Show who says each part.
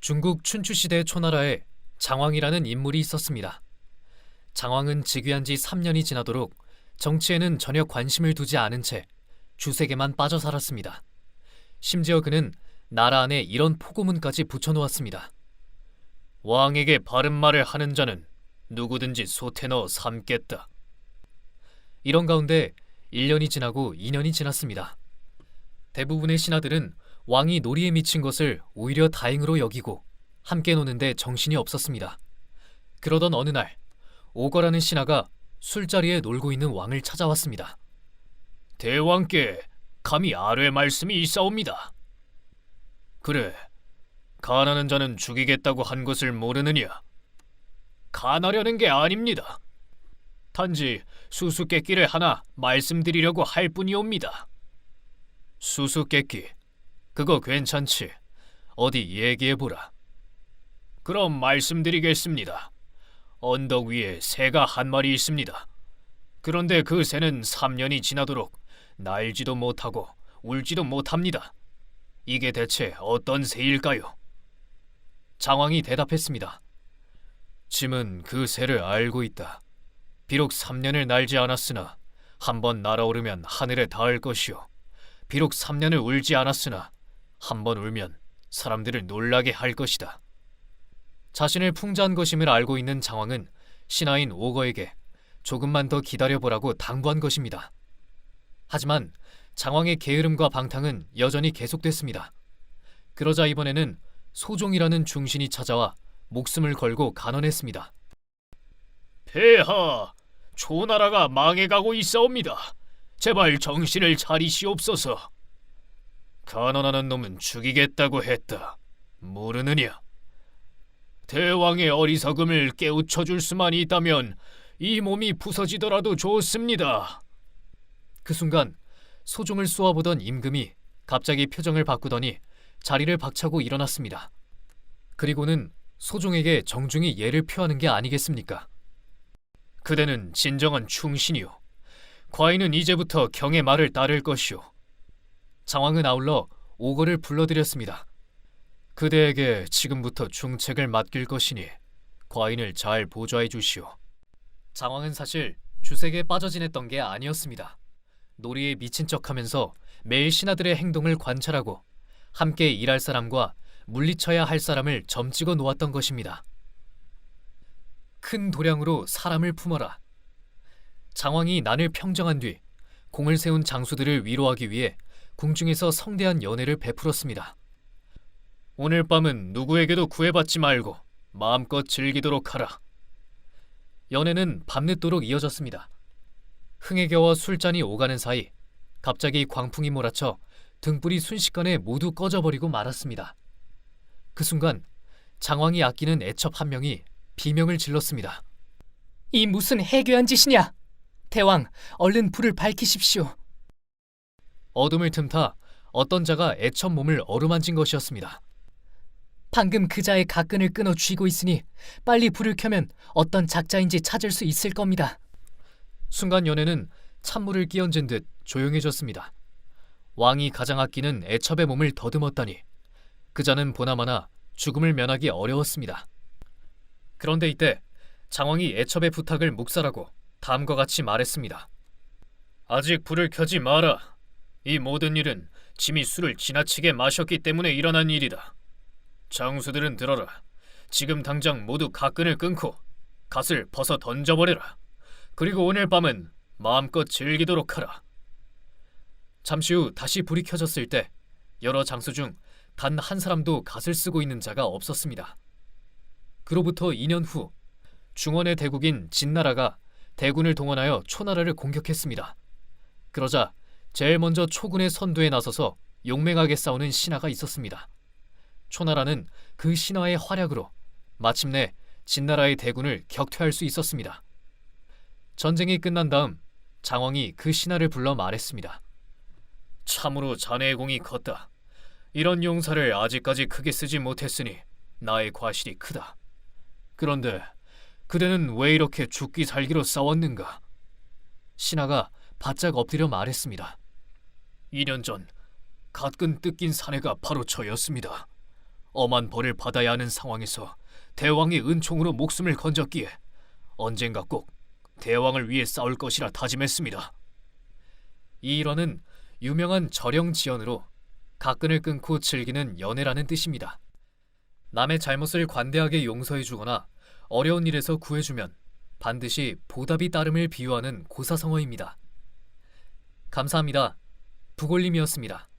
Speaker 1: 중국 춘추시대 초나라에 장왕이라는 인물이 있었습니다. 장왕은 즉위한 지 3년이 지나도록 정치에는 전혀 관심을 두지 않은 채 주색에만 빠져 살았습니다. 심지어 그는 나라 안에 이런 포고문까지 붙여놓았습니다. 왕에게 바른 말을 하는 자는 누구든지 솥에 넣어 삶겠다. 이런 가운데 1년이 지나고 2년이 지났습니다. 대부분의 신하들은 왕이 놀이에 미친 것을 오히려 다행으로 여기고 함께 노는데 정신이 없었습니다. 그러던 어느 날 오거라는 신하가 술자리에 놀고 있는 왕을 찾아왔습니다. 대왕께 감히 아뢰 말씀이 있사옵니다. 그래, 간하는 자는 죽이겠다고 한 것을 모르느냐? 간하려는 게 아닙니다. 단지 수수께끼를 하나 말씀드리려고 할 뿐이옵니다. 수수께끼, 그거 괜찮지. 어디 얘기해보라. 그럼 말씀드리겠습니다. 언덕 위에 새가 한 마리 있습니다. 그런데 그 새는 3년이 지나도록 날지도 못하고 울지도 못합니다. 이게 대체 어떤 새일까요? 장왕이 대답했습니다. 짐은 그 새를 알고 있다. 비록 3년을 날지 않았으나 한번 날아오르면 하늘에 닿을 것이요, 비록 3년을 울지 않았으나 한번 울면 사람들을 놀라게 할 것이다. 자신을 풍자한 것임을 알고 있는 장왕은 신하인 오거에게 조금만 더 기다려보라고 당부한 것입니다. 하지만 장왕의 게으름과 방탕은 여전히 계속됐습니다. 그러자 이번에는 소종이라는 중신이 찾아와 목숨을 걸고 간언했습니다. 폐하, 초나라가 망해가고 있사옵니다. 제발 정신을 차리시옵소서. 간언하는 놈은 죽이겠다고 했다. 모르느냐? 대왕의 어리석음을 깨우쳐줄 수만 있다면 이 몸이 부서지더라도 좋습니다. 그 순간 소종을 쏘아보던 임금이 갑자기 표정을 바꾸더니 자리를 박차고 일어났습니다. 그리고는 소종에게 정중히 예를 표하는 게 아니겠습니까? 그대는 진정한 충신이요, 과인은 이제부터 경의 말을 따를 것이오. 장왕은 아울러 오거를 불러들였습니다. 그대에게 지금부터 중책을 맡길 것이니 과인을 잘 보좌해 주시오. 장왕은 사실 주색에 빠져 지냈던 게 아니었습니다. 놀이에 미친 척하면서 매일 신하들의 행동을 관찰하고 함께 일할 사람과 물리쳐야 할 사람을 점찍어 놓았던 것입니다. 큰 도량으로 사람을 품어라. 장왕이 난을 평정한 뒤 공을 세운 장수들을 위로하기 위해 궁중에서 성대한 연회를 베풀었습니다. 오늘 밤은 누구에게도 구애받지 말고 마음껏 즐기도록 하라. 연회는 밤늦도록 이어졌습니다. 흥에 겨워 술잔이 오가는 사이 갑자기 광풍이 몰아쳐 등불이 순식간에 모두 꺼져버리고 말았습니다. 그 순간 장왕이 아끼는 애첩 한 명이 비명을 질렀습니다.
Speaker 2: 이 무슨 해괴한 짓이냐? 대왕, 얼른 불을 밝히십시오.
Speaker 1: 어둠을 틈타 어떤 자가 애첩 몸을 어루만진 것이었습니다.
Speaker 2: 방금 그자의 가끈을 끊어 쥐고 있으니 빨리 불을 켜면 어떤 작자인지 찾을 수 있을 겁니다.
Speaker 1: 순간 연회는 찬물을 끼얹은 듯 조용해졌습니다. 왕이 가장 아끼는 애첩의 몸을 더듬었다니 그자는 보나마나 죽음을 면하기 어려웠습니다. 그런데 이때 장왕이 애첩의 부탁을 묵살하고 다음과 같이 말했습니다. 아직 불을 켜지 마라. 이 모든 일은 짐이 술을 지나치게 마셨기 때문에 일어난 일이다. 장수들은 들어라. 지금 당장 모두 가끈을 끊고 갓을 벗어 던져버려라. 그리고 오늘 밤은 마음껏 즐기도록 하라. 잠시 후 다시 불이 켜졌을 때 여러 장수 중 단 한 사람도 갓을 쓰고 있는 자가 없었습니다. 그로부터 2년 후 중원의 대국인 진나라가 대군을 동원하여 초나라를 공격했습니다. 그러자 제일 먼저 초군의 선두에 나서서 용맹하게 싸우는 신하가 있었습니다. 초나라는 그 신하의 활약으로 마침내 진나라의 대군을 격퇴할 수 있었습니다. 전쟁이 끝난 다음 장왕이 그 신하를 불러 말했습니다. 참으로 자네의 공이 컸다. 이런 용사를 아직까지 크게 쓰지 못했으니 나의 과실이 크다. 그런데 그대는 왜 이렇게 죽기 살기로 싸웠는가? 신하가 바짝 엎드려 말했습니다. 2년 전 가끔 뜯긴 사내가 바로 저였습니다. 엄한 벌을 받아야 하는 상황에서 대왕의 은총으로 목숨을 건졌기에 언젠가 꼭 대왕을 위해 싸울 것이라 다짐했습니다. 이 일화는 유명한 절영지연으로 가끈을 끊고 즐기는 연애라는 뜻입니다. 남의 잘못을 관대하게 용서해주거나 어려운 일에서 구해주면 반드시 보답이 따름을 비유하는 고사성어입니다. 감사합니다. 북올림이었습니다.